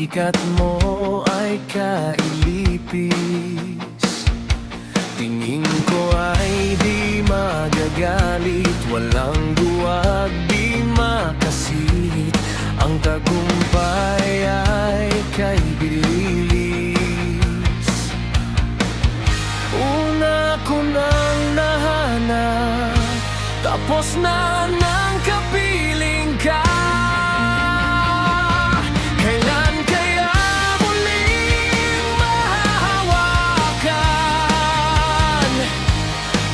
sikat mo ay kailipis. Tingin ko ay di magagalit, walang duwag, di makasit. Ang tagumpay ay kay bilis. Una ko nang nahanap, tapos na ng kapiling ka. Kailan kaya muling mahahawakan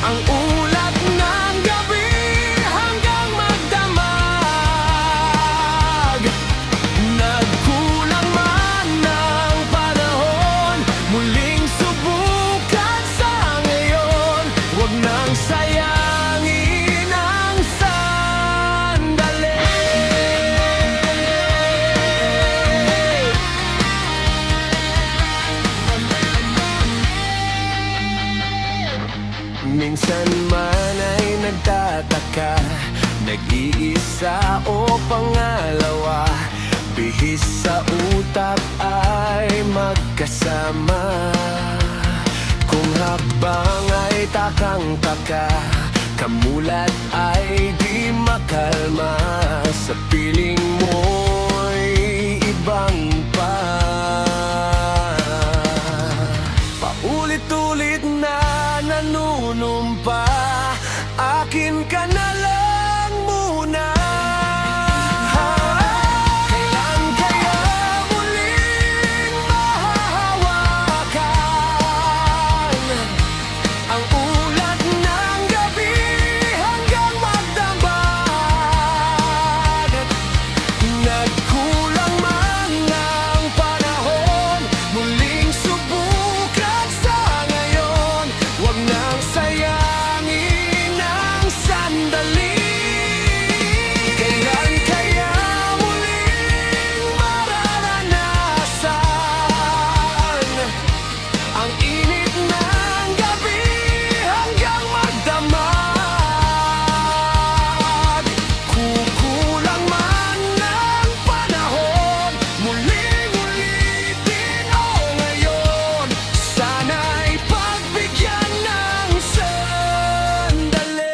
ang ulat ng gabi hanggang magdamag? Nagkulang man ng panahon, muling subukan sa ngayon. Huwag nang sayangin ang sandali. Minsan man ay nagtataka, nag-iisa o pangalawa, bihis sa utak ay magkasama. Kung hakbang ay takang-taka, kamulat ay di makalma. Sa piling mo'y ibang pa. Paulit-ulit na nanunumpa, akin ka na lang muna. Kailan kaya muling mahahawakan ang ulat ng gabi hanggang magdamag? Nagkulang man ng panahon, muling subukan sa ngayon. Huwag nang sayangin ang sandali. Kailan kaya muling mararanasan ang init ng gabi hanggang magdamag? Kukulang man ng panahon, muling ulitin o ngayon. Sana'y pagbigyan ng sandali.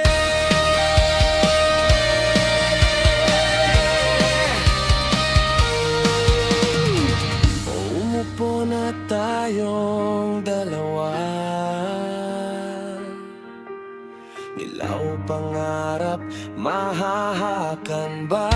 Umupo na tayong dalawa, nilaw pangarap, mahahakan ba?